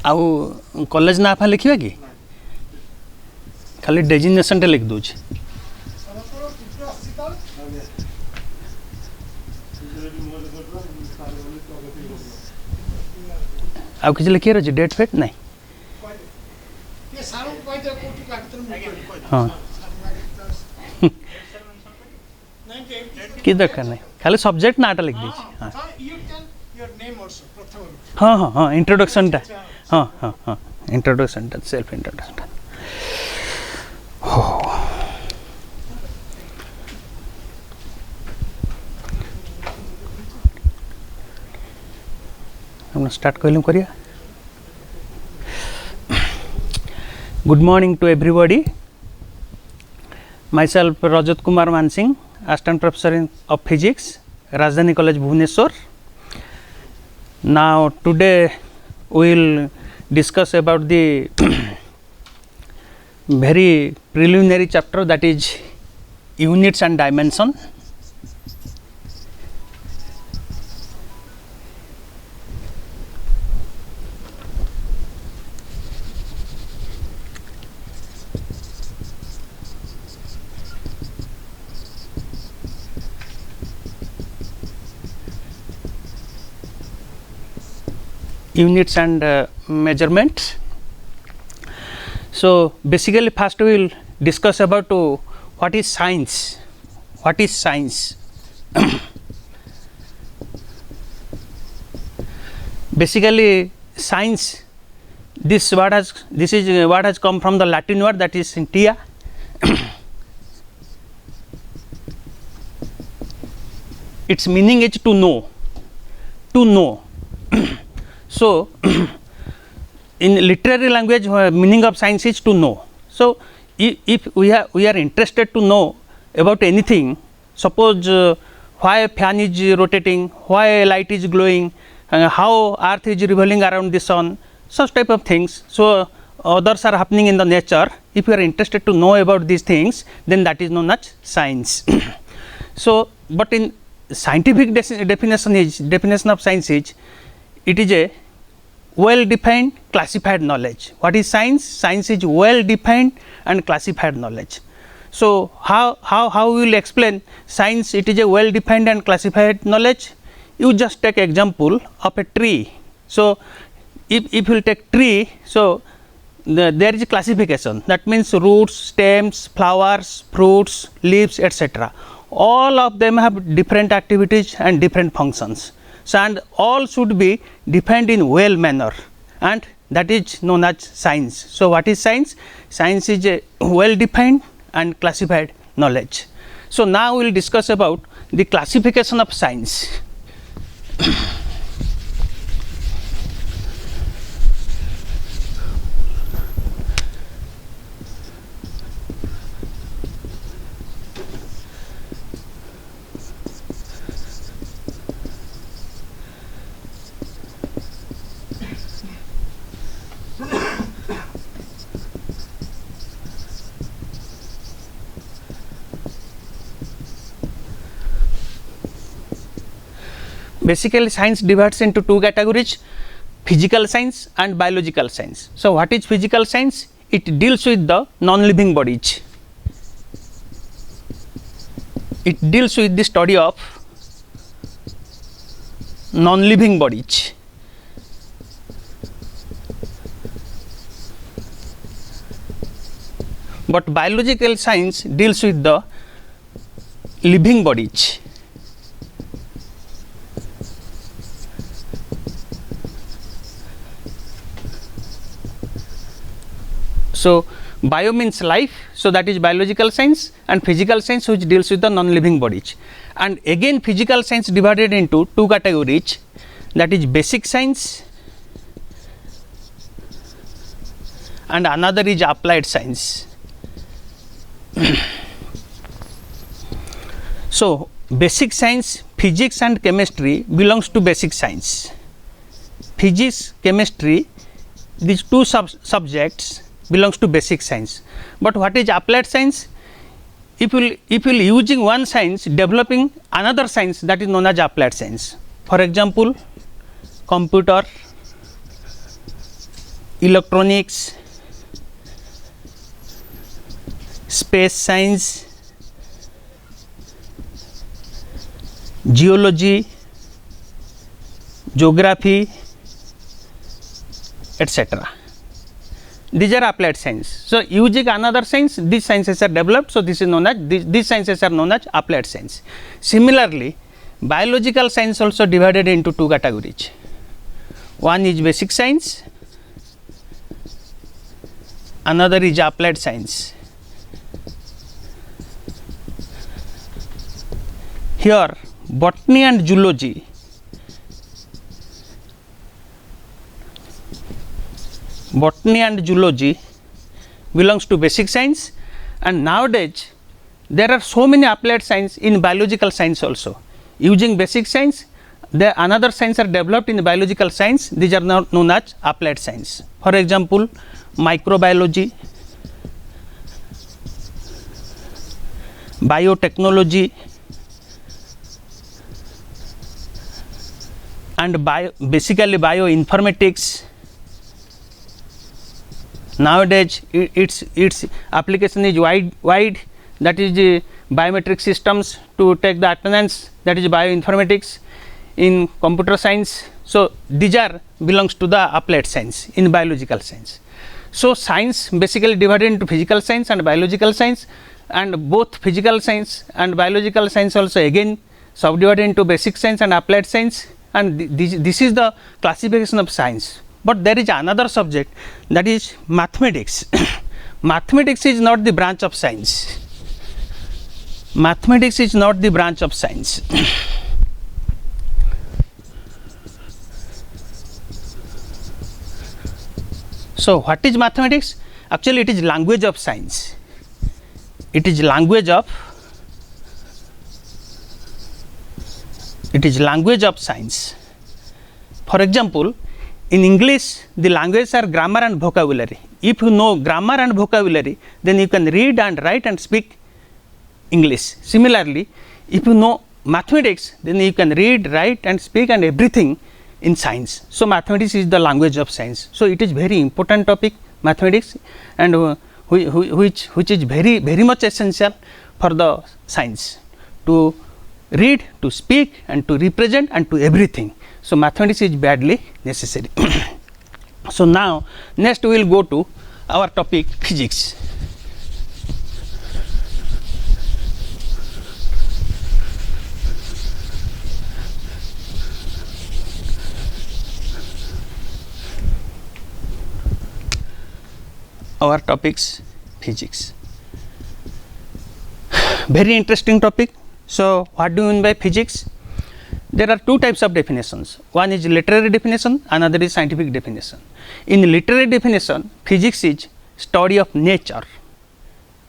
आउ कॉलेज ना फा लिखा कि खाली डेजिग्नेशन टे लिख दूँ आउ किसी लिखे रही डेट फेट नहीं हाँ कि दरकार नहीं खाली सब्जेक्ट नाटा लिख दीजिए हाँ हाँ हाँ इंट्रोडक्शन टा हाँ हाँ हाँ इंट्रोडक्शन टा सेल्फ इंट्रोडक्शन टा हम स्टार्ट कहलूँ करिया good morning to everybody myself Rajat Kumar Mansingh, assistant professor of physics, Rajdhani College Bhubaneswar. Now today we will discuss about the very preliminary chapter, that is units and dimension. Units and measurements. So basically first we will discuss about what is science. What is science? Basically science, this is what has come from the Latin word, that is scientia. Its meaning is to know, to know. So in literary language meaning of science is to know. So if we are interested to know about anything, suppose why a fan is rotating, why light is glowing, how earth is revolving around the sun, such type of things. So others are happening in the nature. If you are interested to know about these things, then that is known as science. So but in scientific definition of science is, it is a well defined classified knowledge. What is science? Science is well defined and classified knowledge. So how we will explain science? It is a well defined and classified knowledge. You just take example of a tree. So if you will take tree, so there is a classification, that means roots, stems, flowers, fruits, leaves, etc. All of them have different activities and different functions. So and all should be defined in well manner, and that is known as science. So what is science? Science is a well defined and classified knowledge. So now we will discuss about the classification of science. Basically science divides into two categories, physical science and biological science. So what is physical science? It deals with the non-living bodies. It deals with the study of non-living bodies. But biological science deals with the living bodies. So bio means life, so that is biological science, and physical science which deals with the non-living bodies. And again physical science divided into two categories, that is basic science and another is applied science. So basic science, physics and chemistry belongs to basic science. Physics, chemistry, these two subjects belongs to basic science. But what is applied science? If you using one science developing another science, that is known as applied science. For example, computer, electronics, space science, geology, geography, etc. These are applied science. So, using another science, these sciences are developed. So, this is known as these sciences are known as applied science. Similarly, biological science also divided into two categories. One is basic science, another is applied science. Here, botany and zoology belongs to basic science, and nowadays there are so many applied science in biological science also. Using basic science, the another science are developed in biological science. These are now known as applied science. For example, microbiology, biotechnology, and basically bioinformatics. Nowadays its application is wide, that is the biometric systems to take the attendance, that is bioinformatics in computer science. So, these are belongs to the applied science in biological science. So, science basically divided into physical science and biological science, and both physical science and biological science also again subdivided into basic science and applied science, and this is the classification of science. But there is another subject, that is mathematics. Mathematics is not the branch of science. Mathematics is not the branch of science. So, what is mathematics? Actually, it is language of science. It is language of science. For example, in English, the languages are grammar and vocabulary. If you know grammar and vocabulary, then you can read and write and speak English. Similarly, if you know mathematics, then you can read, write and speak and everything in science. So, mathematics is the language of science. So, it is very important topic, mathematics, and which is very much essential for the science to read, to speak and to represent and to everything. So, mathematics is badly necessary. So, now next we will go to our topic physics. Our topics physics. Very interesting topic. So, what do you mean by physics? There are two types of definitions. One is literary definition, another is scientific definition. In literary definition, physics is study of nature.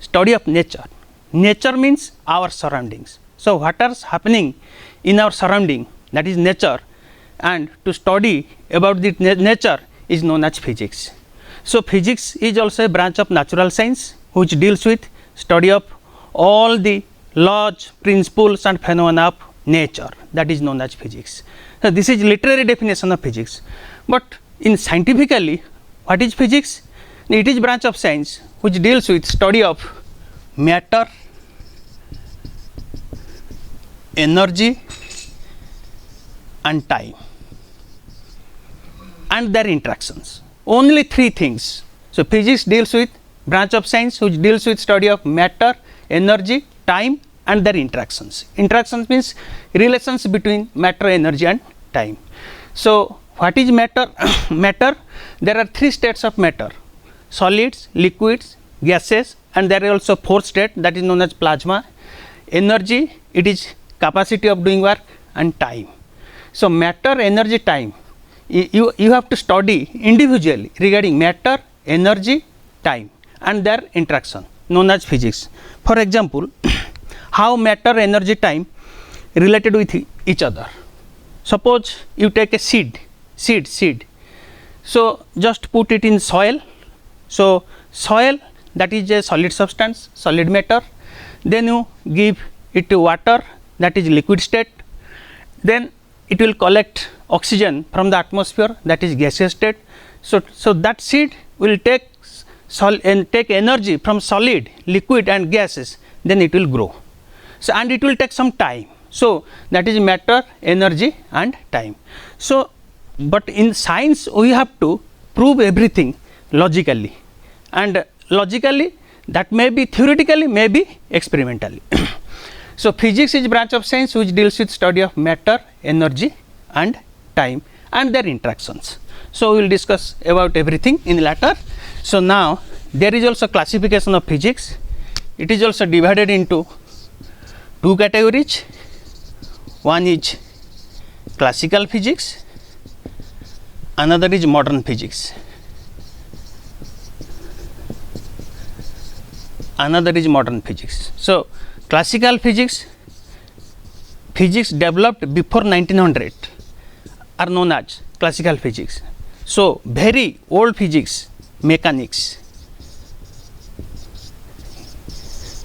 Study of nature. Nature means our surroundings. So, what is happening in our surrounding, that is nature, and to study about the nature is known as physics. So, physics is also a branch of natural science which deals with study of all the laws, principles and phenomena of nature, that is known as physics. So, this is literary definition of physics. But in scientifically, what is physics? It is branch of science which deals with study of matter, energy and time and their interactions. Only three things. So, physics deals with branch of science which deals with study of matter, energy, time and their interactions. Interactions means relations between matter, energy and time. So, what is matter? Matter, there are three states of matter: solids, liquids, gases, and there are also fourth state, that is known as plasma. Energy, it is capacity of doing work, and time. So, matter, energy, time, you have to study individually regarding matter, energy, time and their interaction, known as physics. For example, how matter, energy, time related with each other. Suppose you take a seed. So, just put it in soil. So, soil, that is a solid substance, solid matter. Then you give it to water, that is liquid state. Then it will collect oxygen from the atmosphere, that is gaseous state. So that seed will take take energy from solid, liquid and gases, then it will grow. So and it will take some time. So that is matter, energy and time. So but in science we have to prove everything logically, and logically that may be theoretically, may be experimentally. So physics is branch of science which deals with study of matter, energy and time and their interactions. So we will discuss about everything in later. So now there is also classification of physics. It is also divided into two categories. One is classical physics, another is modern physics. Another is modern physics. So classical physics, physics developed before 1900 are known as classical physics. So very old physics, mechanics,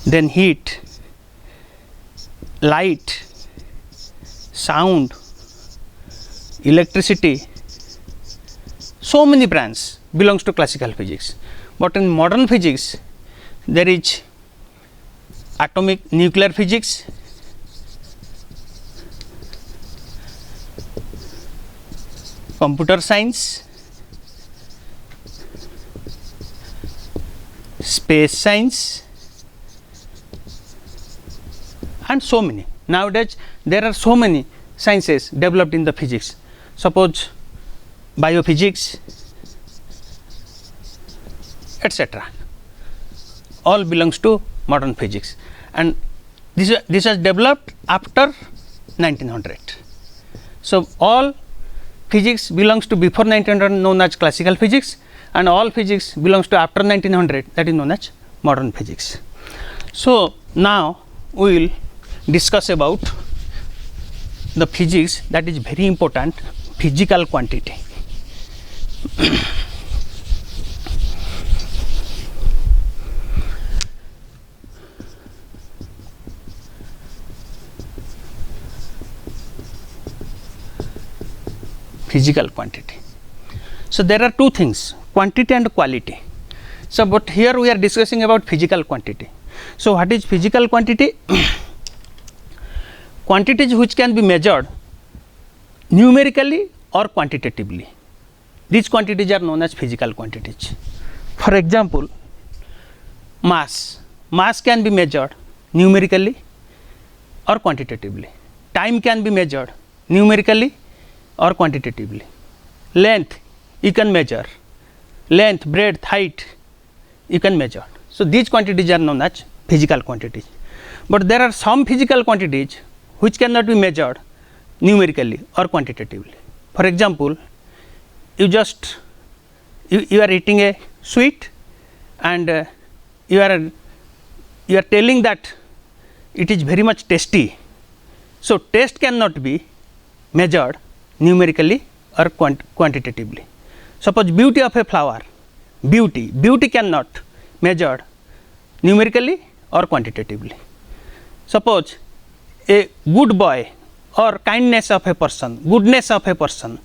then heat, light, sound, electricity, so many branches belongs to classical physics. But in modern physics there is atomic nuclear physics, computer science, space science and so many. Nowadays there are so many sciences developed in the physics. Suppose biophysics, etc. all belongs to modern physics, and this was developed after 1900. So all physics belongs to before 1900 known as classical physics, and all physics belongs to after 1900, that is known as modern physics. So now we will discuss about the physics that is very important, physical quantity. Physical quantity. So there are two things, quantity and quality. So but here we are discussing about physical quantity. So what is physical quantity? Quantities which can be measured numerically or quantitatively. These quantities are known as physical quantities. For example, mass. Mass can be measured numerically or quantitatively. Time can be measured numerically or quantitatively. Length you can measure, length, breadth, height you can measure. So these quantities are known as physical quantities. But there are some physical quantities which cannot be measured numerically or quantitatively. For example, you are eating a sweet and you are telling that it is very much tasty. So taste cannot be measured numerically or quantitatively. Suppose beauty of a flower, beauty cannot measured numerically or quantitatively. Suppose a good boy or kindness of a person, goodness of a person,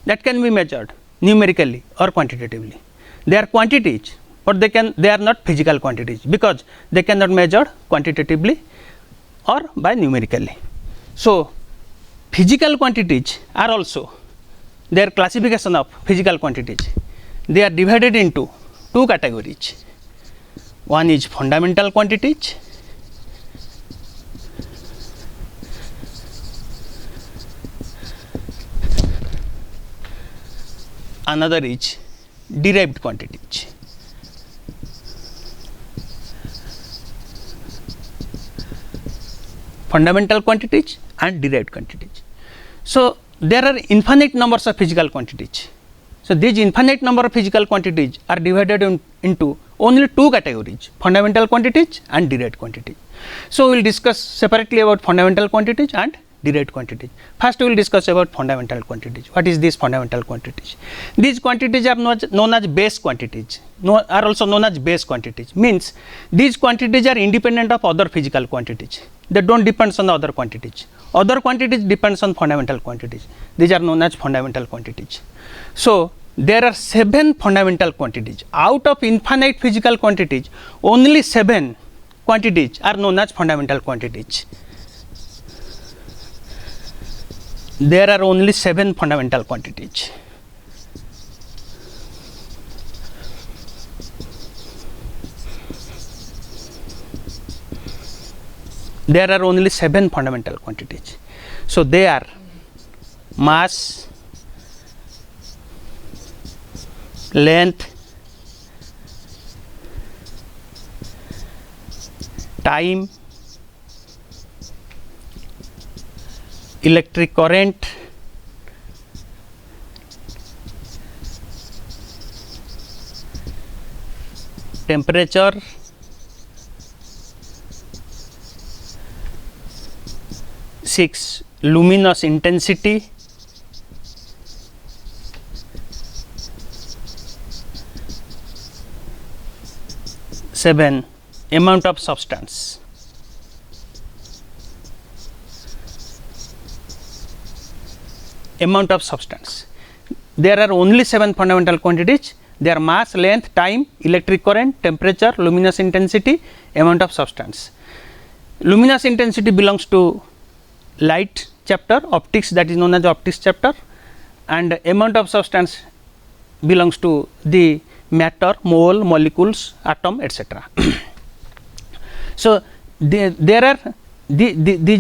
that can be measured numerically or quantitatively. They are quantities, but they are not physical quantities because they cannot measure quantitatively or by numerically. So physical quantities are also their classification of physical quantities. They are divided into two categories. One is fundamental quantities, another is derived quantities. Fundamental quantities and derived quantities. So there are infinite numbers of physical quantities. So these infinite number of physical quantities are divided into only two categories, fundamental quantities and derived quantities. So we will discuss separately about fundamental quantities and derived quantities. First we will discuss about fundamental quantities. What is these fundamental quantities? These quantities are known as base quantities, are also known as base quantities. Means these quantities are independent of other physical quantities. They don't depend on other quantities. Other quantities depends on fundamental quantities. These are known as fundamental quantities. So there are 7 fundamental quantities. Out of infinite physical quantities, only 7 quantities are known as fundamental quantities. There are only 7 fundamental quantities. There are only 7 fundamental quantities. So they are mass, length, time, electric current, temperature, six, luminous intensity, seven, amount of substance. Amount of substance. There are only 7 fundamental quantities. They are mass, length, time, electric current, temperature, luminous intensity, amount of substance. Luminous intensity belongs to light chapter, optics, that is known as optics chapter, and amount of substance belongs to the matter, mole, molecules, atom, etc. So these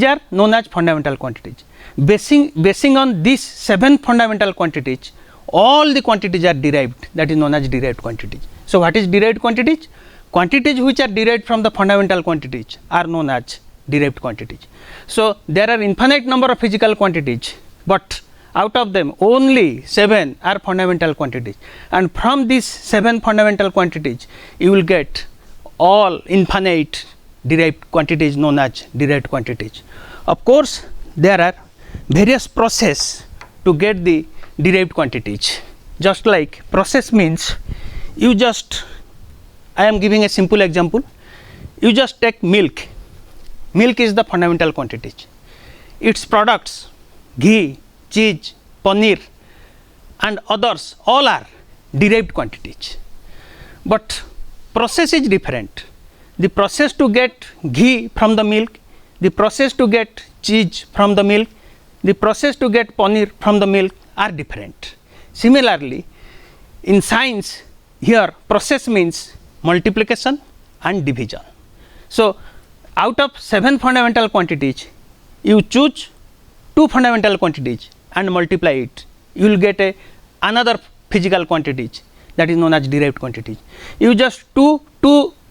are known as fundamental quantities. Basing on these 7 fundamental quantities, all the quantities are derived, that is known as derived quantities. So what is derived quantities? Quantities which are derived from the fundamental quantities are known as derived quantities. So there are infinite number of physical quantities, but out of them only 7 are fundamental quantities, and from these 7 fundamental quantities you will get all infinite derived quantities known as derived quantities. Of course, there are various process to get the derived quantities. Just like process means, you just, I am giving a simple example, you just take milk. Milk is the fundamental quantities. Its products, ghee, cheese, paneer and others, all are derived quantities. But process is different. The process to get ghee from the milk, the process to get cheese from the milk, the process to get paneer from the milk are different. Similarly, in science, here process means multiplication and division. So out of 7 fundamental quantities, you choose 2 fundamental quantities and multiply it, you will get another physical quantities, that is known as derived quantities. You just two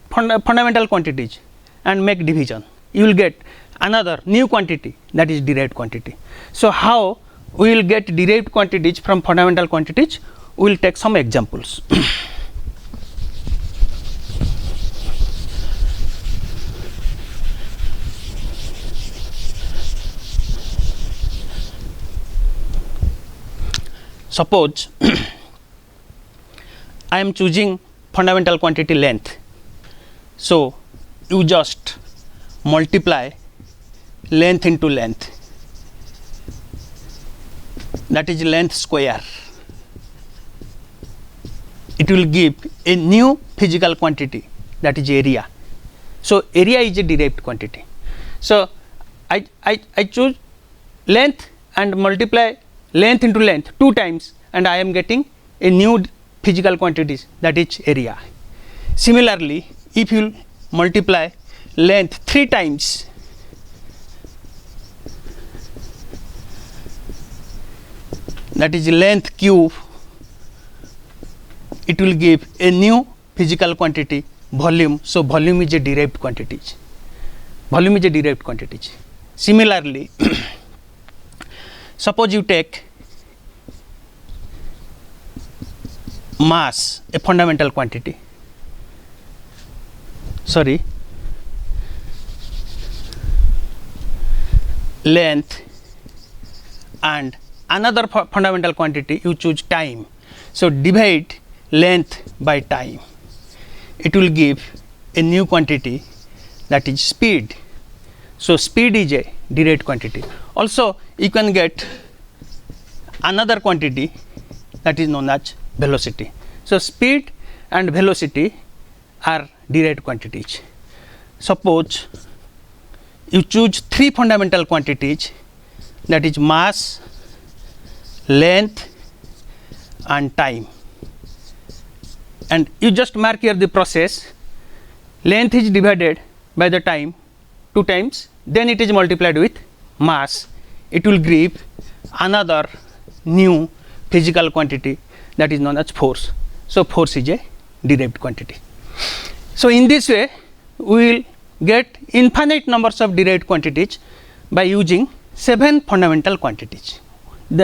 fundamental quantities and make division, you will get another new quantity, that is derived quantity. So how we will get derived quantities from fundamental quantities? We will take some examples. Suppose I am choosing fundamental quantity length. So you just multiply length into length, that is length square. It will give a new physical quantity, that is area. So area is a derived quantity. So I choose length and multiply length into length 2 times, and I am getting a new physical quantities, that is area. Similarly, if you multiply length 3 times, that is length cube, it will give a new physical quantity, volume. So volume is a derived quantities. Volume is a derived quantities. Similarly, suppose you take mass, a fundamental quantity, sorry, length and another fundamental quantity, you choose time. So divide length by time, it will give a new quantity, that is speed. So speed is a derived quantity. Also you can get another quantity, that is known as velocity. So speed and velocity are derived quantities. Suppose you choose three fundamental quantities, that is mass, length and time, and you just mark here the process. Length is divided by the time 2 times, then it is multiplied with mass. It will give another new physical quantity, that is known as force. So force is a derived quantity. So in this way we will get infinite numbers of derived quantities by using 7 fundamental quantities.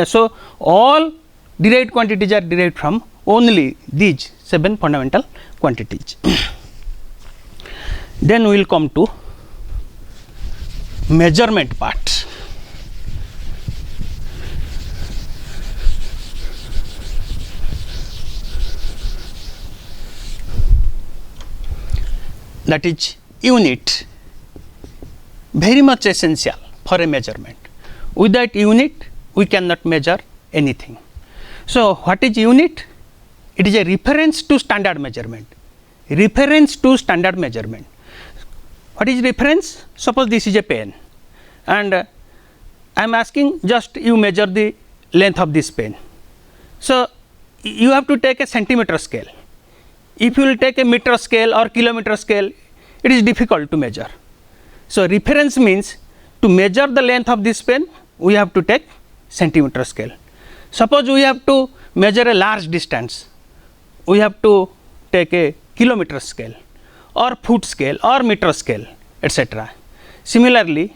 So all derived quantities are derived from only these 7 fundamental quantities. Then we will come to measurement part. That is unit, very much essential for a measurement. Without unit we cannot measure anything. So what is unit? It is a reference to standard measurement. Reference to standard measurement. What is reference? Suppose this is a pen and I am asking just you measure the length of this pen. So you have to take a centimeter scale. If you will take a meter scale or kilometer scale, it is difficult to measure. So reference means to measure the length of this pen we have to take centimeter scale. Suppose we have to measure a large distance, we have to take a kilometer scale or foot scale or meter scale, etc. Similarly,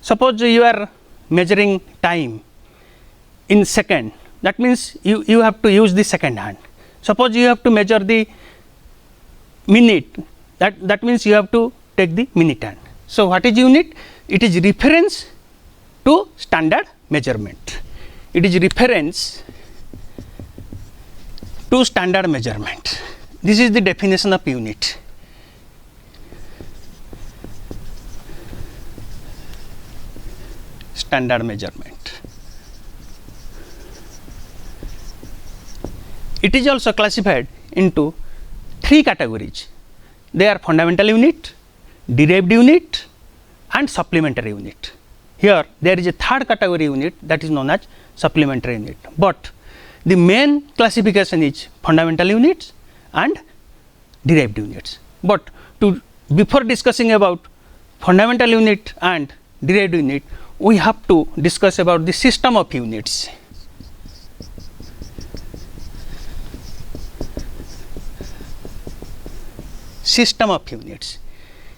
suppose you are measuring time in second, that means you have to use the second hand. Suppose you have to measure the minute, that means you have to take the minute hand. So what is unit? It is reference to standard measurement. It is reference to standard measurement. This is the definition of unit. Standard measurement. It is also classified into 3 categories. They are fundamental unit, derived unit and supplementary unit. Here there is a third category unit, that is known as supplementary unit, but the main classification is fundamental units and derived units. But before discussing about fundamental unit and derived unit, we have to discuss about the system of units. System of units,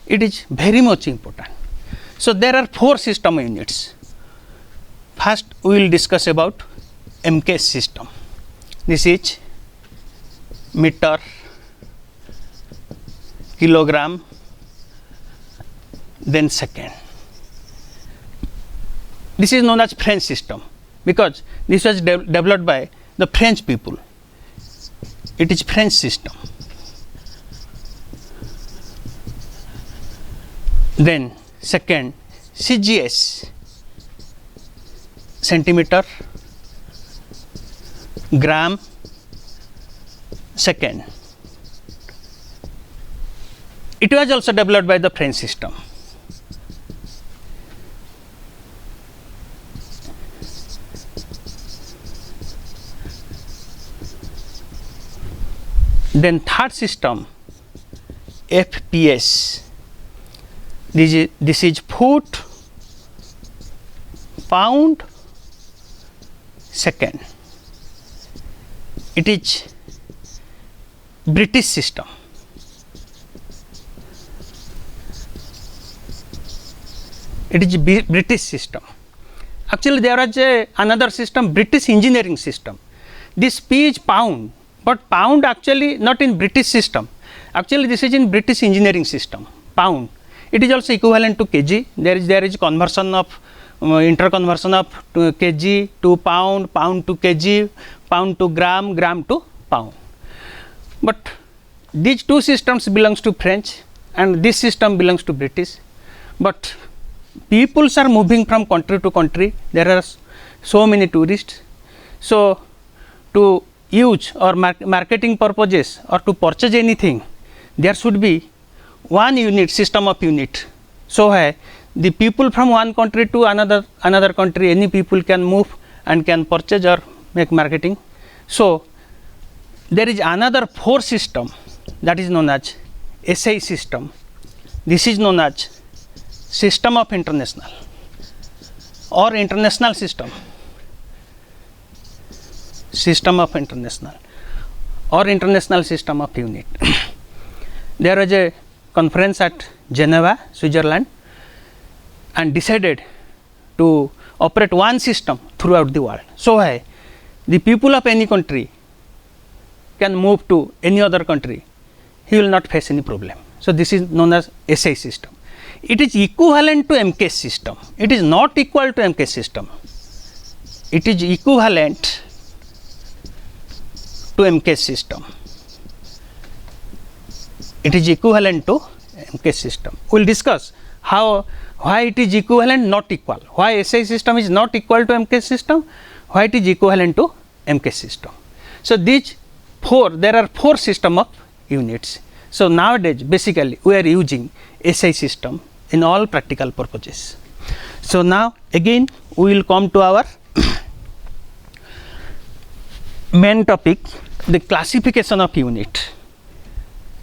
it is very much important. So there are 4 system units. First we will discuss about MK system. This is meter, kilogram, then second. This is known as French system because this was developed by the French people. It is French system. Then second, CGS, centimeter, gram, second. It was also developed by the French system. Then third system, FPS. This is foot, pound, second. It is British system. It is British system. Actually there was another system, British engineering system. This P is pound, but pound actually not in British system. Actually this is in British engineering system, pound. It is also equivalent to kg. There is conversion of interconversion of kg to pound, pound to kg, pound to gram, gram to pound. But these 2 systems belongs to French and this system belongs to British. But peoples are moving from country to country. There are so many tourists. So to use or marketing purposes or to purchase anything, there should be one unit, system of unit. So the people from one country to another country, any people can move and can purchase or make marketing. So there is another 4 system that is known as SI system. This is known as system of international or international system of international or international system of unit. There was a conference at Geneva, Switzerland, and decided to operate one system throughout the world. So the people of any country can move to any other country, he will not face any problem. So this is known as SI system. It is equivalent to MKS system. It is not equal to MKS system. It is equivalent to MKS system. It is equivalent to MKS system. We will discuss why it is equivalent, not equal. Why SI system is not equal to MKS system, why it is equivalent to MKS system. So these 4, there are 4 system of units. So nowadays basically we are using SI system in all practical purposes. So now again we will come to our main topic, the classification of unit.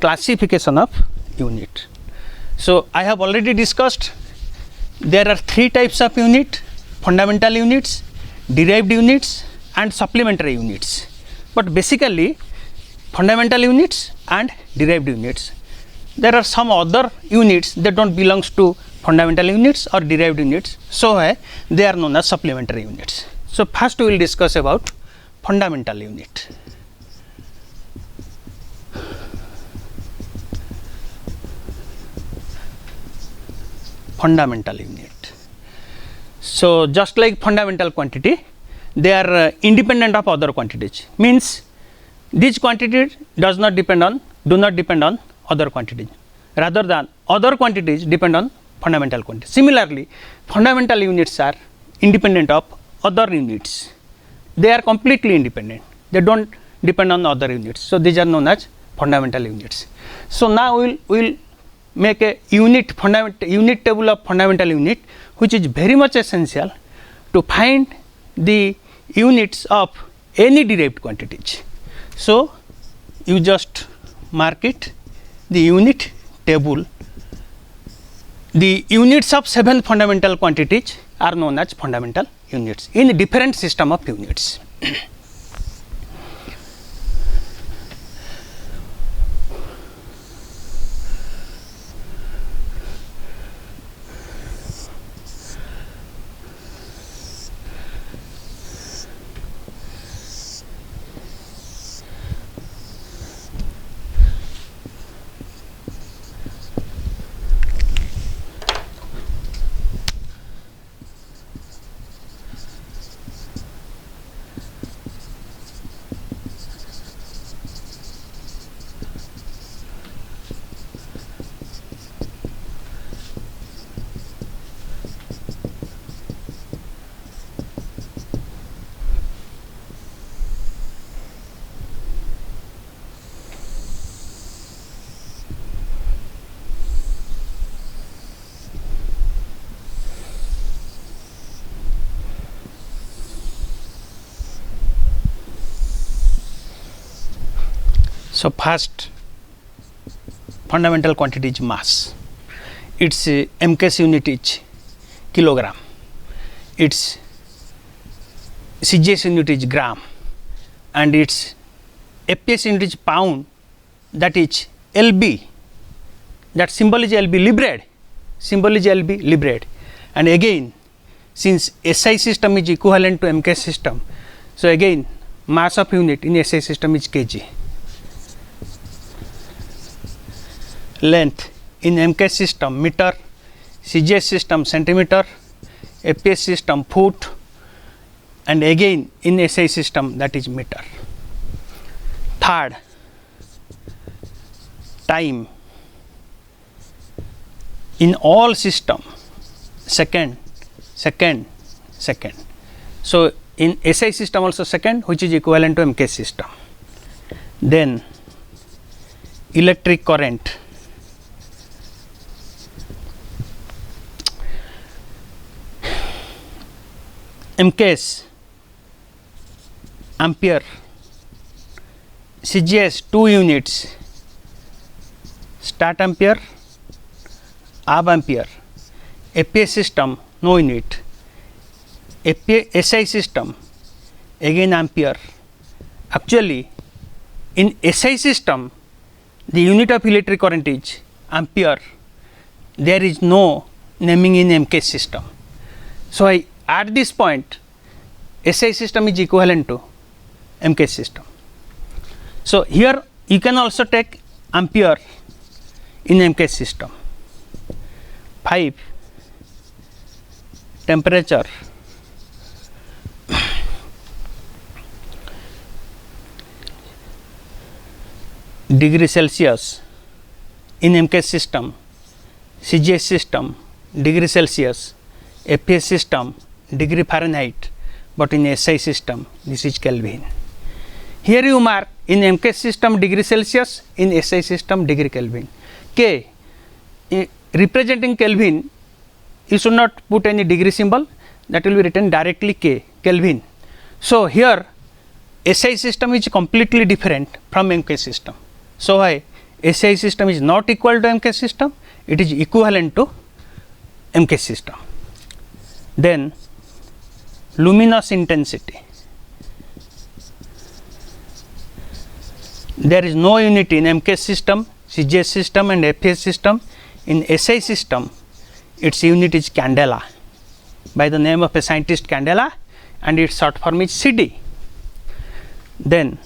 Classification of unit. So I have already discussed there are 3 types of unit: fundamental units, derived units and supplementary units. But basically fundamental units and derived units. There are some other units that don't belongs to fundamental units or derived units, so they are known as supplementary units. So first we will discuss about fundamental unit. Fundamental unit. So just like fundamental quantity, they are independent of other quantities. Means these quantities do not depend on other quantities, rather than other quantities depend on fundamental quantities. Similarly, fundamental units are independent of other units. They are completely independent. They don't depend on other units. So these are known as fundamental units. So now we will make a unit table of fundamental unit, which is very much essential to find the units of any derived quantities. So you just mark it, the unit table. The units of 7 fundamental quantities are known as fundamental units in different system of units. So first fundamental quantity is mass. Its MKS unit is kilogram. Its CGS unit is gram, and its FPS unit is pound. That is LB. That symbol is LB, librad. Symbol is LB, librad. And again, since SI system is equivalent to MKS system, so again mass of unit in SI system is kg. Length in MKS system meter, CGS system centimeter, FPS system foot, and again in SI system that is meter. Third, time in all system second. So in SI system also second, which is equivalent to MK system. Then electric current, MKS ampere, CGS 2 units, start ampere, ab ampere, FPS system no unit, SI system again ampere. Actually in SI system the unit of electric current is ampere, there is no naming in MK system. So, at this point SI system is equivalent to MK system. So, here you can also take ampere in MK system. 5 temperature, degree Celsius in MK system, CGS system degree Celsius, FPS system degree Fahrenheit, but in SI system this is Kelvin. Here you mark in MK system degree Celsius, in SI system degree Kelvin. K representing Kelvin, you should not put any degree symbol, that will be written directly K, Kelvin. So, here SI system is completely different from MK system. So, why SI system is not equal to MK system, it is equivalent to MK system. Then luminous intensity, there is no unit in MK system, CGS system and FPS system. In SI system its unit is candela, by the name of a scientist Candela, and its short form is CD. Then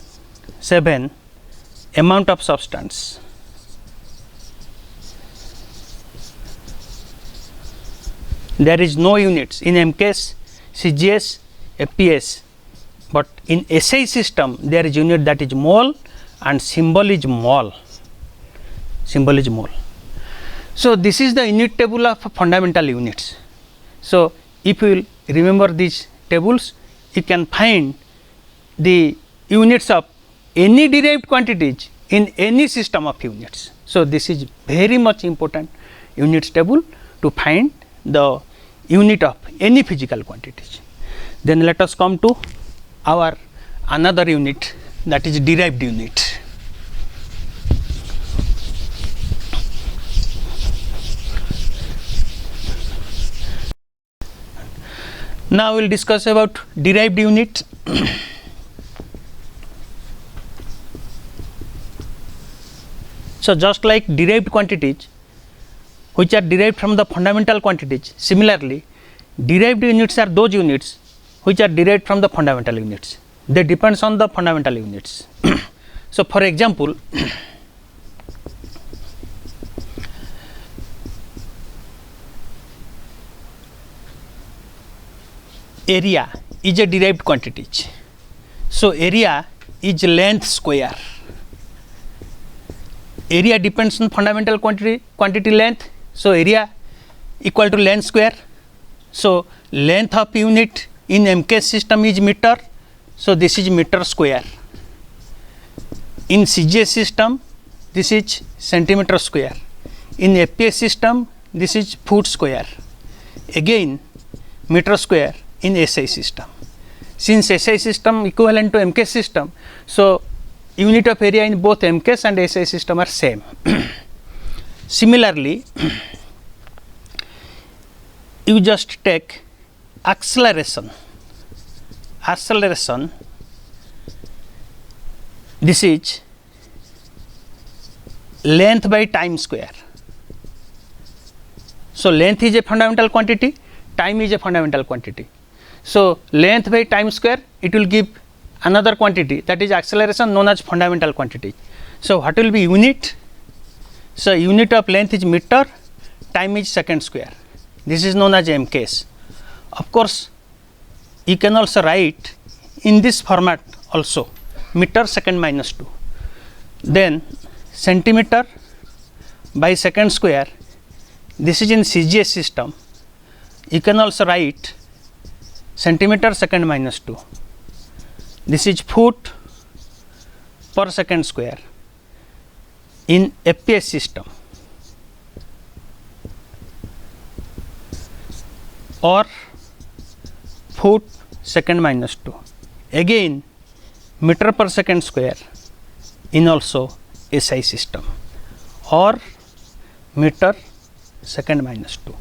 7 amount of substance, there is no units in MKS, CGS, FPS, but in SI system there is unit that is mole and symbol is mole, symbol is mole. So, this is the unit table of fundamental units. So, if you will remember these tables, you can find the units of any derived quantities in any system of units. So, this is very much important units table to find the unit of any physical quantities. Then let us come to our another unit, that is derived unit. Now, we will discuss about derived unit. So, just like derived quantities which are derived from the fundamental quantities, similarly derived units are those units which are derived from the fundamental units. They depends on the fundamental units. So, for example, area is a derived quantity. So, area is length square. Area depends on fundamental quantity length. So, area equal to length square. So, length of unit in MK system is meter. So, this is meter square. In CGS system this is centimeter square. In FPS system this is foot square. Again meter square in SI system. Since SI system equivalent to MK system, so unit of area in both MKS and SI system are same. Similarly, you just take acceleration. Acceleration, this is length by time square. So, length is a fundamental quantity, time is a fundamental quantity. So, length by time square, it will give another quantity, that is acceleration, known as fundamental quantity. So, what will be unit? So, unit of length is meter, time is second square. This is known as MKS. Of course, you can also write in this format also, meter second minus 2. Then centimeter by second square, this is in CGS system. You can also write centimeter second minus 2. This is foot per second square in FPS system, or foot second minus 2. Again meter per second square in also SI system, or meter second minus 2.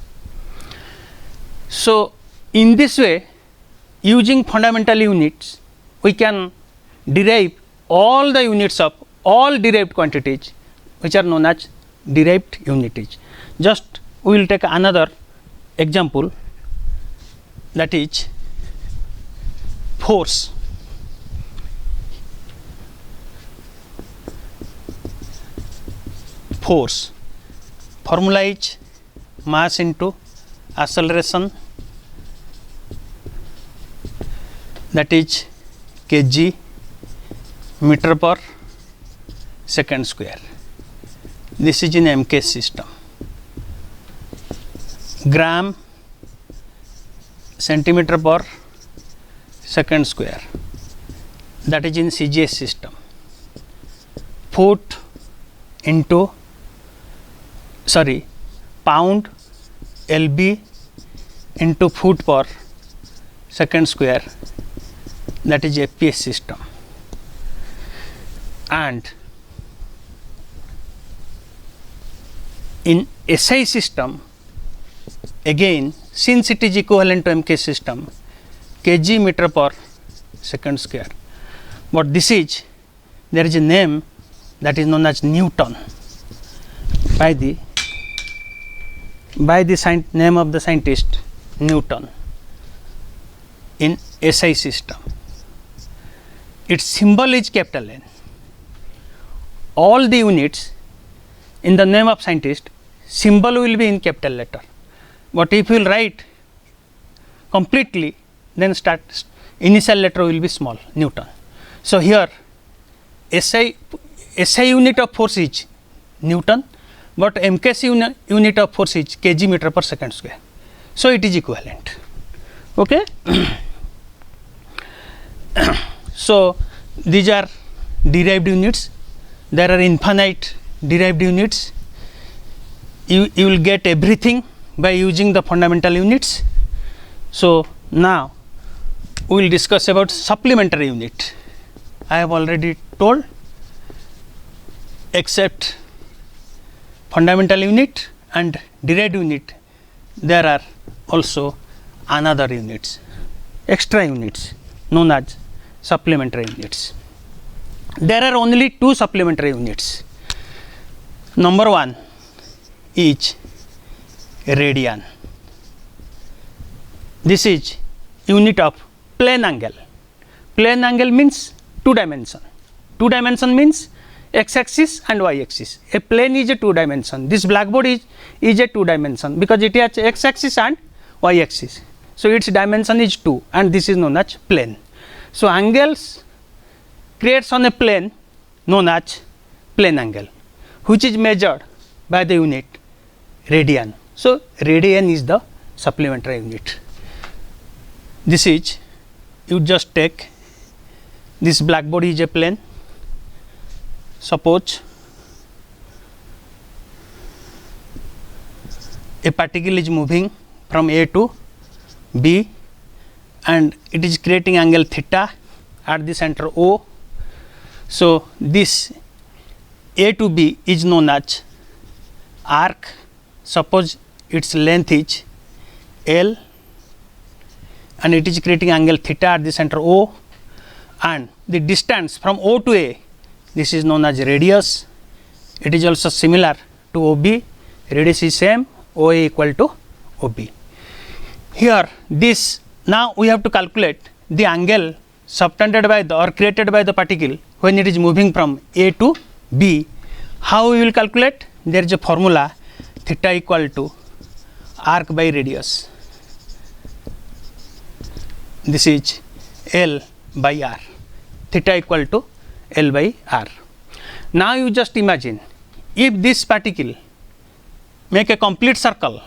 So, in this way, using fundamental units, we can derive all the units of all derived quantities, which are known as derived unities. Just we will take another example, that is force. Force formula is mass into acceleration, that is kg meter per second square. This is in MK system. Gram centimeter per second square, that is in CGS system. Foot into pound lb into foot per second square, that is FPS system. And in SI system, again since it is equivalent to MK system, kg meter per second square, but this is, there is a name that is known as Newton by the name of the scientist Newton in SI system. Its symbol is capital N. All the units in the name of scientist, symbol will be in capital letter, but if you will write completely, then initial letter will be small, Newton. So, here SI unit of force is Newton, but MKC unit of force is kg meter per second square. So, it is equivalent. Okay. So, these are derived units. There are infinite derived units. You will get everything by using the fundamental units. So, now we will discuss about supplementary unit. I have already told, except fundamental unit and derived unit, there are also another units, extra units known as supplementary units. There are only two supplementary units. Number one is radian. This is unit of plane angle. Plane angle means two dimension. Two dimension means x axis and y axis. A plane is a two dimension. This blackboard is a two dimension because it has x axis and y axis. So, its dimension is 2 and this is known as plane. So, angles creates on a plane known as plane angle, which is measured by the unit radian. So, radian is the supplementary unit. This is, you just take this blackboard is a plane. Suppose a particle is moving from A to B and it is creating angle theta at the center O. So, this A to B is known as arc. Suppose its length is L and it is creating angle theta at the center O, and the distance from O to A, this is known as radius. It is also similar to OB, radius is same, OA equal to OB. Here this, now we have to calculate the angle subtended by the or created by the particle when it is moving from A to B. How we will calculate? There is a formula, theta equal to arc by radius. This is L by R, theta equal to L by R. Now you just imagine, if this particle make a complete circle,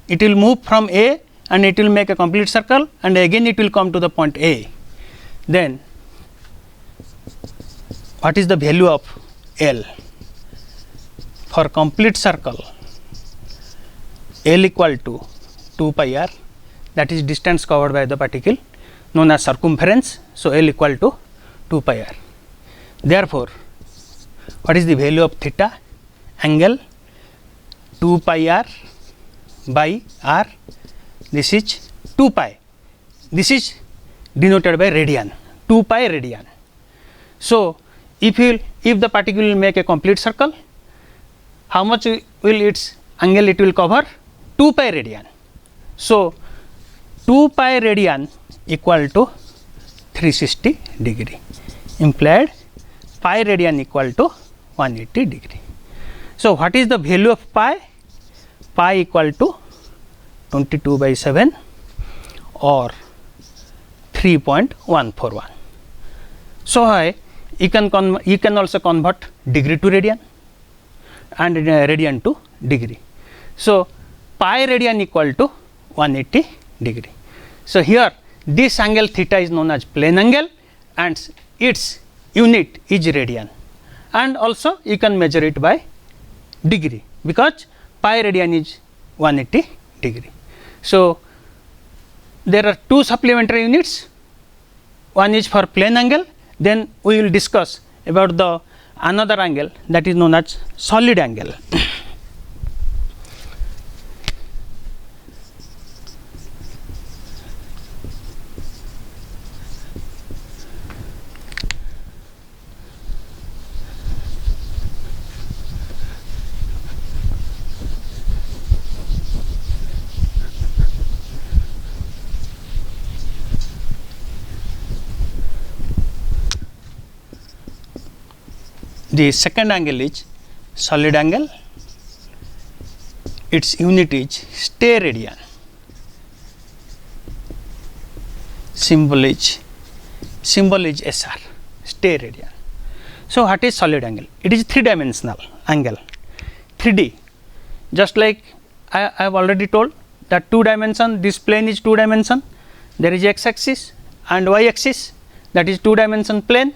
it will move from A and it will make a complete circle, and again it will come to the point A. Then what is the value of L? For complete circle, L equal to 2 pi r, that is distance covered by the particle known as circumference. So, L equal to 2 pi r. Therefore, what is the value of theta? Angle 2 pi r by r, this is 2 pi, this is denoted by radian, 2 pi radian. So, if the particle will make a complete circle, how much will its angle it will cover? 2 pi radian. So, 2 pi radian equal to 360 degree, implied pi radian equal to 180 degree. So, what is the value of pi? Pi equal to 22 by 7 or 3.141. So, you can also convert degree to radian and radian to degree. So, pi radian equal to 180 degree. So, here this angle theta is known as plane angle and its unit is radian, and also you can measure it by degree because pi radian is 180 degree. So, there are two supplementary units, one is for plane angle, then we will discuss about the another angle that is known as solid angle. The second angle is solid angle, its unit is stay radian, symbol is SR, stay radian. So, what is solid angle? It is 3-dimensional angle, 3D, just like I have already told that 2 dimension, this plane is 2 dimension, there is x axis and y axis, that is 2 dimension plane.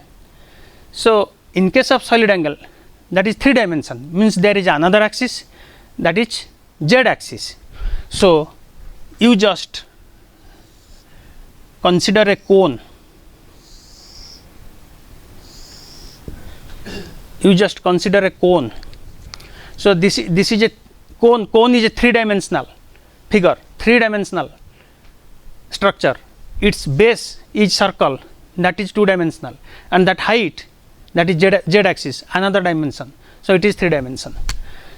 So, in case of solid angle, that is 3 dimension, means there is another axis, that is z axis. So, you just consider a cone, So, this is a cone is a 3-dimensional figure, 3-dimensional structure, its base is circle, that is 2-dimensional, and that height, that is z axis, another dimension. So, it is 3 dimension.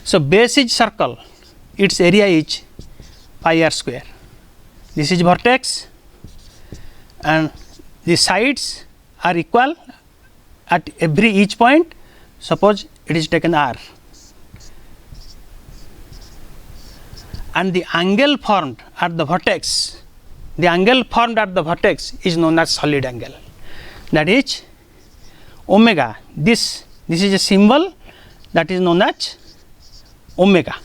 So, base is circle, its area is pi r square, this is vertex and the sides are equal at each point. Suppose it is taken r, and the angle formed at the vertex, is known as solid angle, that is omega. This is a symbol that is known as omega.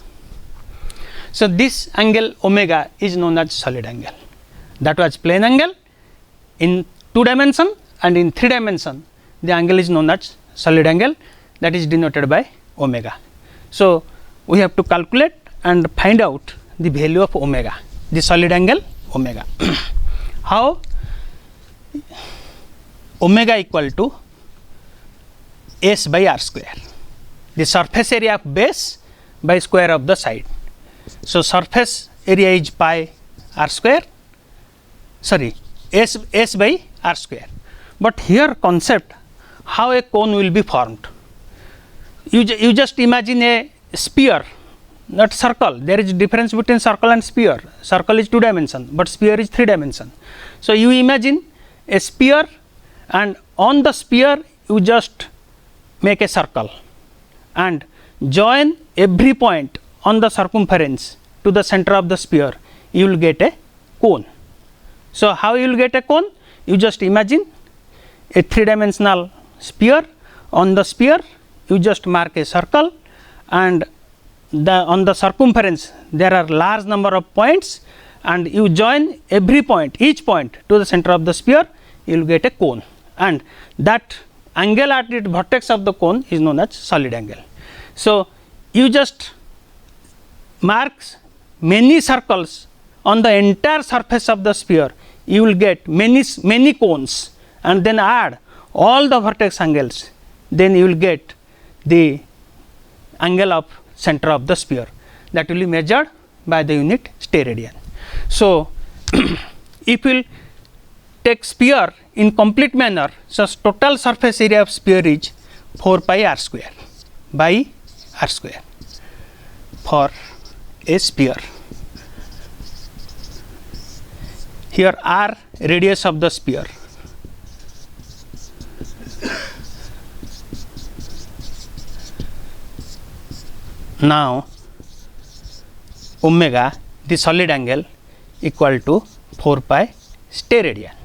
So, this angle omega is known as solid angle. That was plane angle in 2 dimension, and in 3 dimension the angle is known as solid angle, that is denoted by omega. So, we have to calculate and find out the value of omega, the solid angle omega. How? Omega equal to S by r square, the surface area of base by square of the side. So, surface area is pi r square, sorry, S by r square. But here concept how a cone will be formed. You just imagine a sphere, not circle. There is difference between circle and sphere. Circle is 2 dimension, but sphere is 3 dimension. So, you imagine a sphere, and on the sphere you just make a circle and join every point on the circumference to the center of the sphere, you will get a cone. So, how you will get a cone? You just imagine a 3-dimensional sphere. On the sphere you just mark a circle, and on the circumference there are large number of points, and you join every point, each point to the center of the sphere, you will get a cone, and that angle at the vertex of the cone is known as solid angle. So, you just mark many circles on the entire surface of the sphere, you will get many cones, and then add all the vertex angles, then you will get the angle of center of the sphere, that will be measured by the unit steradian. So, if we will take sphere in complete manner, so total surface area of sphere is 4 pi r square by r square for a sphere. Here r radius of the sphere. Now, omega, the solid angle, equal to 4 pi steradian.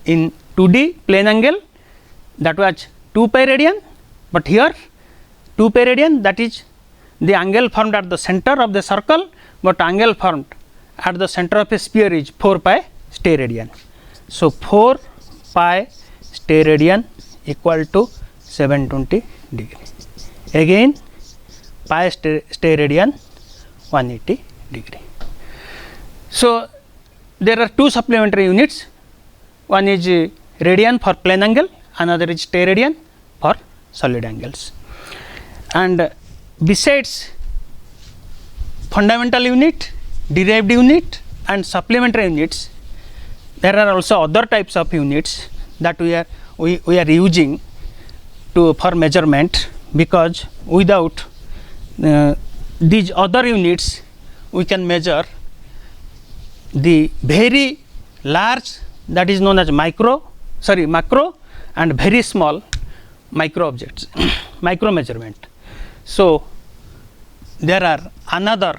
In 2D plane angle, that was 2 pi radian, but here 2 pi radian, that is the angle formed at the center of the circle, but angle formed at the center of a sphere is 4 pi steradian. So, 4 pi steradian equal to 720 degree. Again pi steradian 180 degree. So, there are two supplementary units, one is radian for plane angle, another is steradian for solid angles. And besides fundamental unit, derived unit and supplementary units, there are also other types of units that we are using for measurement, because without these other units we can measure the very large, that is known as macro and very small micro objects micro measurement. So, there are another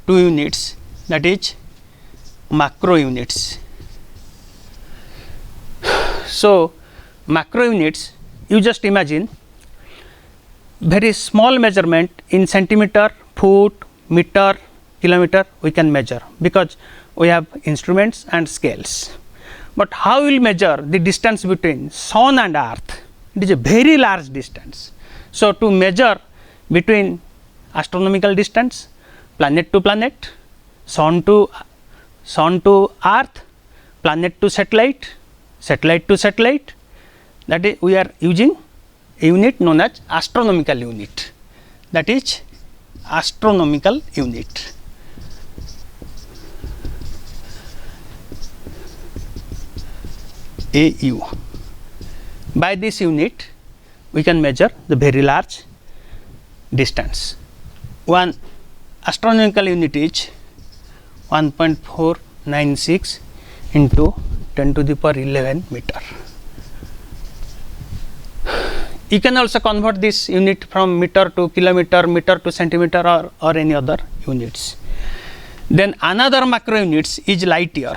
two units, that is macro units. So, macro units, you just imagine very small measurement in centimeter, foot, meter, kilometer we can measure, because we have instruments and scales. But how we will measure the distance between sun and earth? It is a very large distance. So, to measure between astronomical distance, planet to planet, sun to earth, planet to satellite, satellite to satellite, that is we are using a unit known as astronomical unit, that is astronomical unit. AU. By this unit we can measure the very large distance. One astronomical unit is 1.496 into 10 to the power 11 meter. You can also convert this unit from meter to kilometer, meter to centimeter, or any other units. Then another macro units is light year.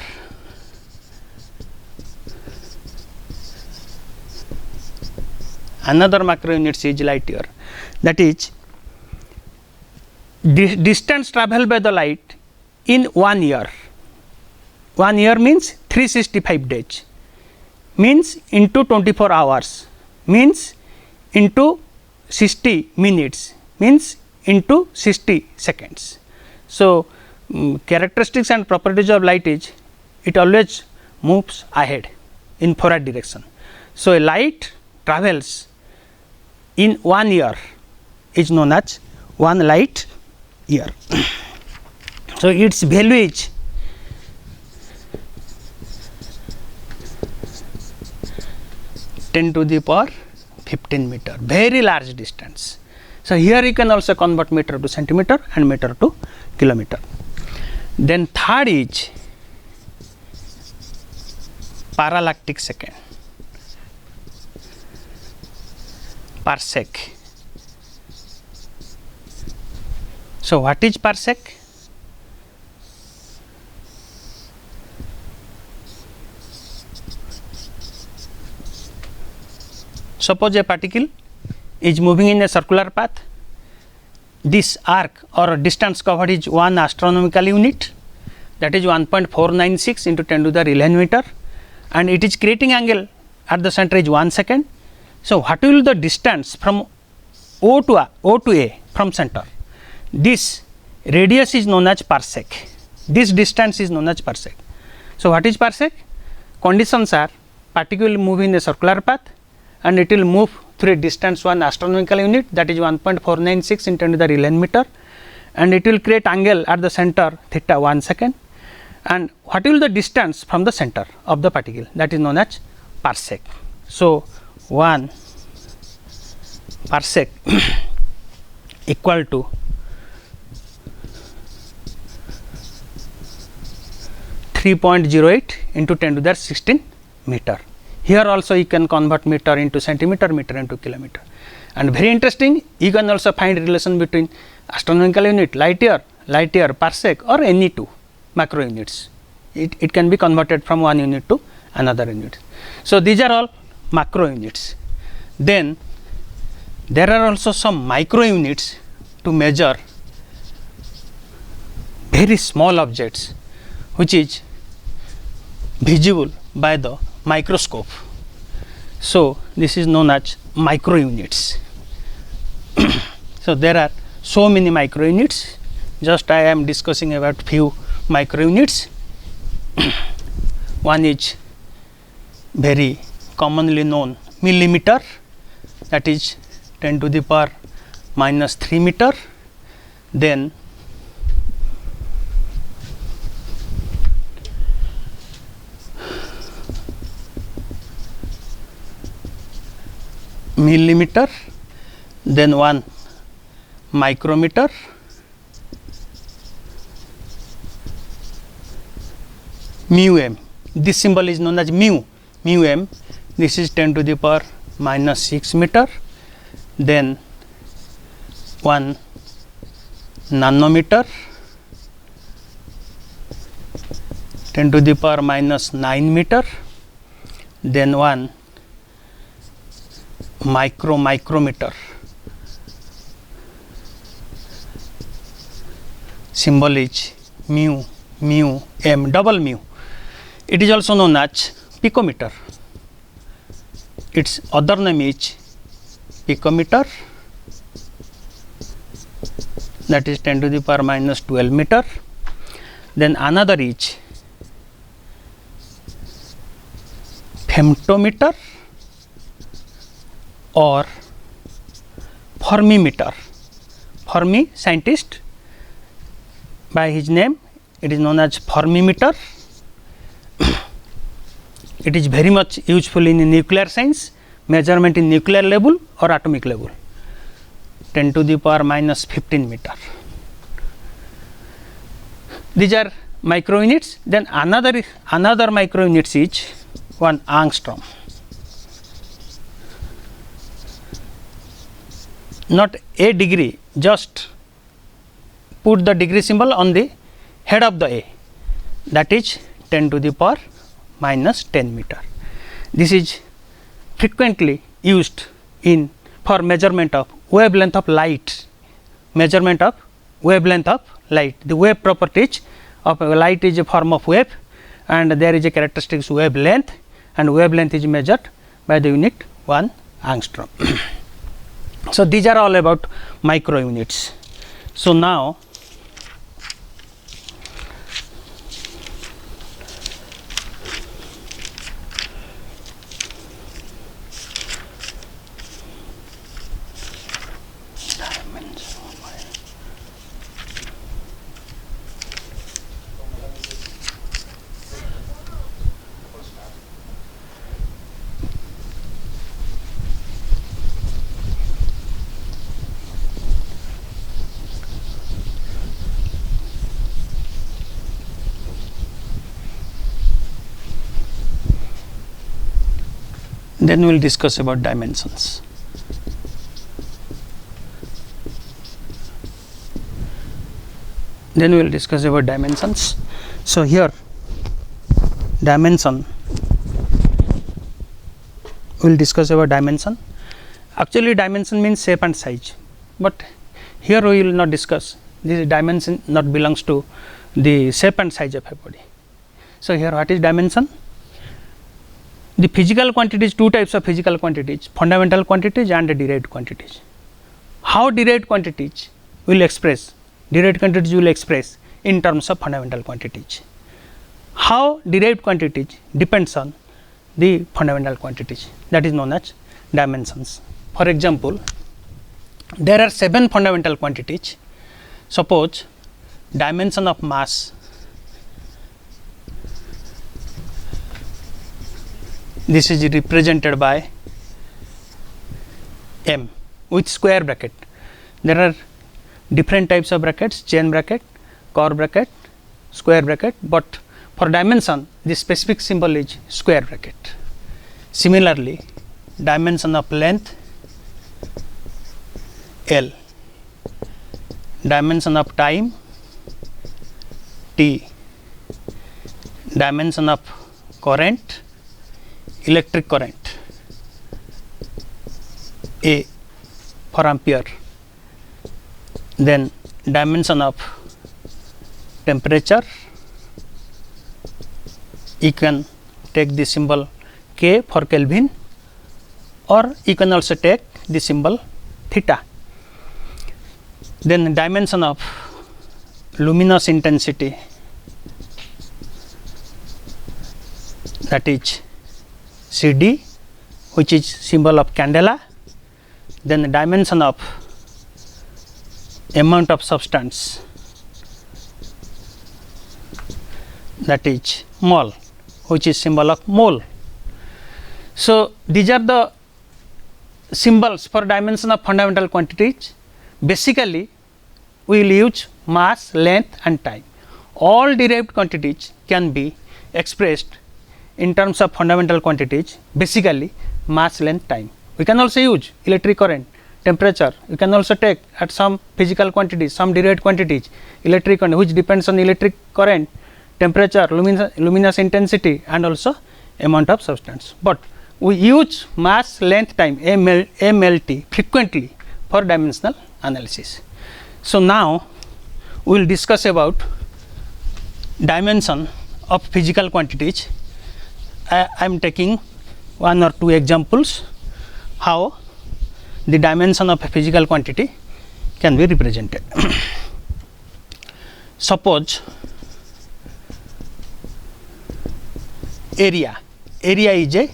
Another macro units is light year, that is distance travelled by the light in 1 year. 1 year means 365 days, means into 24 hours, means into 60 minutes, means into 60 seconds. So, characteristics and properties of light is it always moves ahead in forward direction. So, a light travels in 1 year is known as 1 light year. So, its value is (10 to the power 15 meter, very large distance. So, here you can also convert meter to centimeter and meter to kilometer. Then third is parallactic second, parsec. So, what is parsec? Suppose a particle is moving in a circular path. This arc or distance covered is 1 astronomical unit, that is 1.496 into 10 to the 11 meter, and it is creating angle at the center is 1 second. So, what will the distance from O to A from center? This radius is known as parsec. This distance is known as parsec. So, what is parsec? Conditions are particle will move in a circular path and it will move through a distance 1 astronomical unit, that is 1.496 into 10 to the 11 meter, and it will create angle at the center theta 1 second. And what will the distance from the center of the particle, that is known as parsec. So, 1 parsec equal to 3.08 into 10 to the 16 meter. Here also you can convert meter into centimeter, meter into kilometer. And very interesting, you can also find relation between astronomical unit, light year, parsec, or any two macro units. It can be converted from one unit to another unit. So, these are all macro units. Then there are also some micro units to measure very small objects which is visible by the microscope. So, this is known as micro units. So, there are so many micro units, just I am discussing about few micro units. One is very commonly known millimeter, that is 10 to the power minus 3 meter. Then millimeter, then one micrometer, mu m. This symbol is known as mu m. This is 10 to the power minus 6 meter. Then one nanometer, 10 to the power minus 9 meter. Then one micrometer, symbol is mu m, double mu. It is also known as picometer. Its other name is picometer, that is 10 to the power minus 12 meter. Then another is femtometer or Fermi-meter. Fermi scientist, by his name it is known as Fermi-meter. It is very much useful in nuclear science, measurement in nuclear level or atomic level. 10 to the power minus 15 meter. These are micro units. Then another micro units is 1 angstrom. Not a degree, just put the degree symbol on the head of the A, that is 10 to the power minus 10 meter. This is frequently used in for measurement of wavelength of light, measurement of wavelength of light. The wave properties of light is a form of wave, and there is a characteristics wavelength, and wavelength is measured by the unit 1 angstrom. So, these are all about micro units. So, now then we will discuss about dimensions. Then we will discuss about dimensions. So, here dimension, we will discuss about dimension. Actually, dimension means shape and size, but here we will not discuss. This dimension not belongs to the shape and size of a body. So, here what is dimension? The physical quantities, two types of physical quantities, fundamental quantities and derived quantities. How derived quantities will express? Derived quantities will express in terms of fundamental quantities. How derived quantities depends on the fundamental quantities, that is known as dimensions. For example, there are 7 fundamental quantities. Suppose dimension of mass, this is represented by m with square bracket. There are different types of brackets, chain bracket, curve bracket, square bracket, but for dimension the specific symbol is square bracket. Similarly, dimension of length L, dimension of time T, dimension of current, electric current A for ampere, then dimension of temperature, you can take the symbol K for Kelvin, or you can also take the symbol theta. Then dimension of luminous intensity, that is CD, which is symbol of candela. Then the dimension of amount of substance, that is mole, which is symbol of mole. So, these are the symbols for dimension of fundamental quantities. Basically, we will use mass, length and time. All derived quantities can be expressed in terms of fundamental quantities, basically mass, length, time. We can also use electric current, temperature. You can also take at some physical quantities, some derived quantities, electric current, which depends on electric current, temperature, luminous intensity and also amount of substance. But we use mass, length, time, MLT frequently for dimensional analysis. So, now we will discuss about dimension of physical quantities. I am taking 1 or 2 examples how the dimension of a physical quantity can be represented. Suppose area is a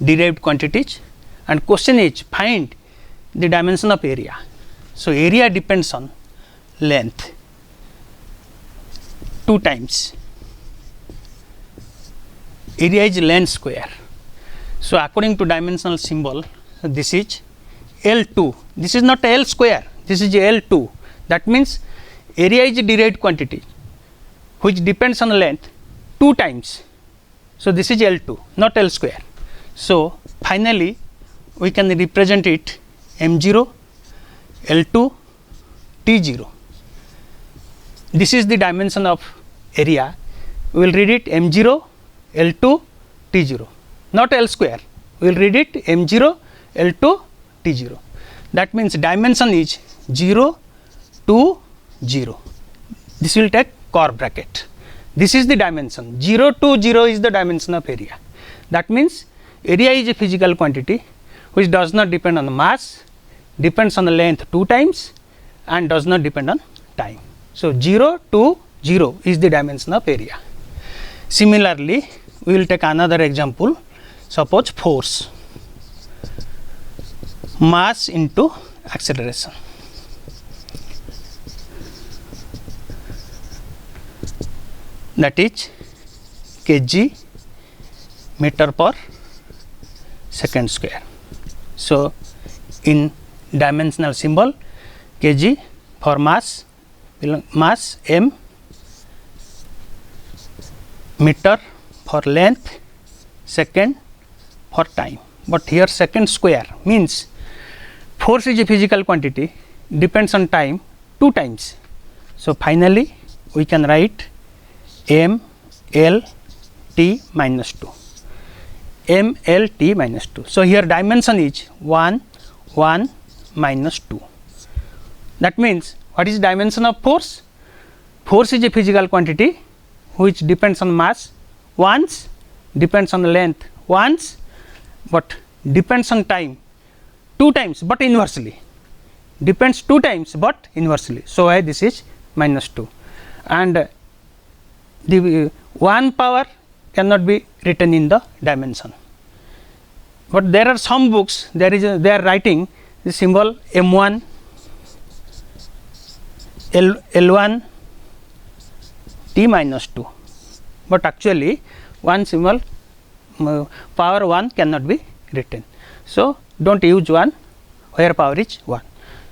derived quantities, and question is find the dimension of area. So, area depends on length 2 times, area is length square. So, according to dimensional symbol, this is L2, this is not L square, this is L2. That means area is a derived quantity which depends on length 2 times. So, this is L2, not L square. So, finally, we can represent it M0, L2, T0. This is the dimension of area. We will read it M0, L2, T0, not L square. We will read it M0, L2, T0. That means dimension is 0, 2, 0. This will take curve bracket. This is the dimension. 0 to 0 is the dimension of area. That means area is a physical quantity which does not depend on the mass, depends on the length 2 times and does not depend on time. So, 0 to 0 is the dimension of area. Similarly, we will take another example. Suppose force, mass into acceleration. That is kg meter per second square. So, in dimensional symbol kg for mass m, meter for length, second for time. But here second square means force is a physical quantity, depends on time 2 times. So, finally, we can write m l t minus 2, m l t minus 2. So, here dimension is 1 minus 2. That means what is dimension of force? force is a physical quantity which depends on mass once, depends on length once, but depends on time 2 times, but inversely, depends 2 times but inversely. So why this is -2, and the 1 power cannot be written in the dimension. But there are some books, they are writing the symbol M1, L1, T -2, but actually one symbol power 1 cannot be written. So do not use 1 where power is 1.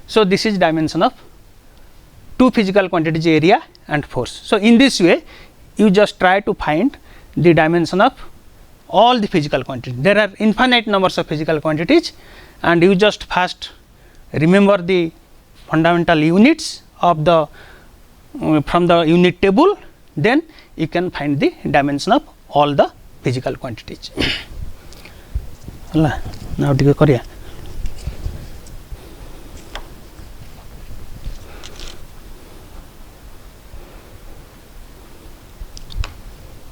So this is dimension of 2 physical quantities, area and force. So in this way you just try to find the dimension of all the physical quantities. There are infinite numbers of physical quantities, and you just first remember the fundamental units of the from the unit table, then you can find the dimension of all the physical quantities. Now ଟିକେ କରିବା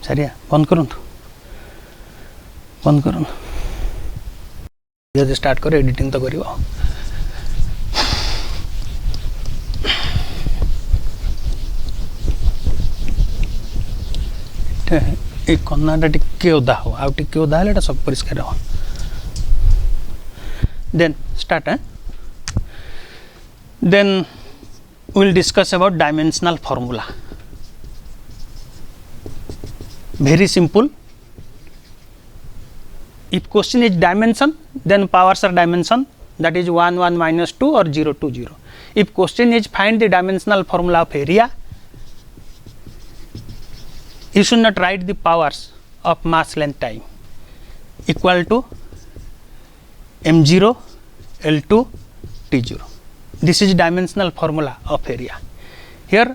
सरिया बंद करंतु जब start कर editing तो करियो एक कन्नाटा टिके ओदा हो आ टिके ओदा हेले सब परिष्कार हो then start then we will discuss about dimensional formula. Very simple. If question is dimension, then powers are dimension, that is 1 1 minus 2 or 0 2 0. If question is find the dimensional formula of area, you should not write the powers of mass, length, time equal to m0 L2 T0. This is dimensional formula of area. Here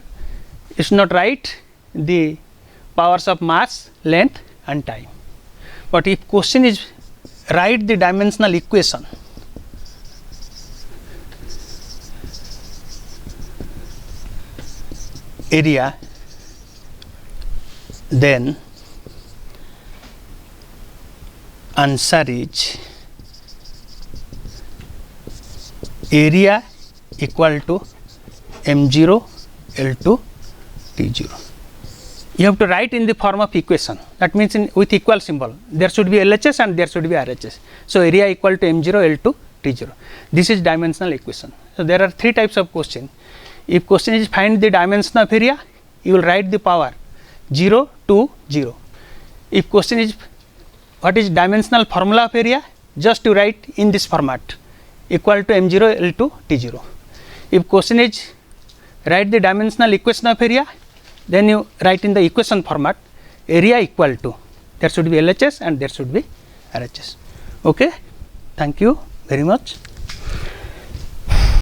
you should not write the powers of mass, length and time. But if question is write the dimensional equation, area, then answer is area equal to m0 L2 T0. You have to write in the form of equation, that means with equal symbol. There should be LHS and there should be RHS. So area equal to m0 L2 T0. This is dimensional equation. So there are 3 types of question. If question is find the dimension of area, you will write the power 0 2 0. If question is what is dimensional formula of area, just to write in this format equal to m0 L2 T0. If question is write the dimensional equation of area, then you write in the equation format area equal to, there should be LHS and there should be RHS. Okay, thank you very much.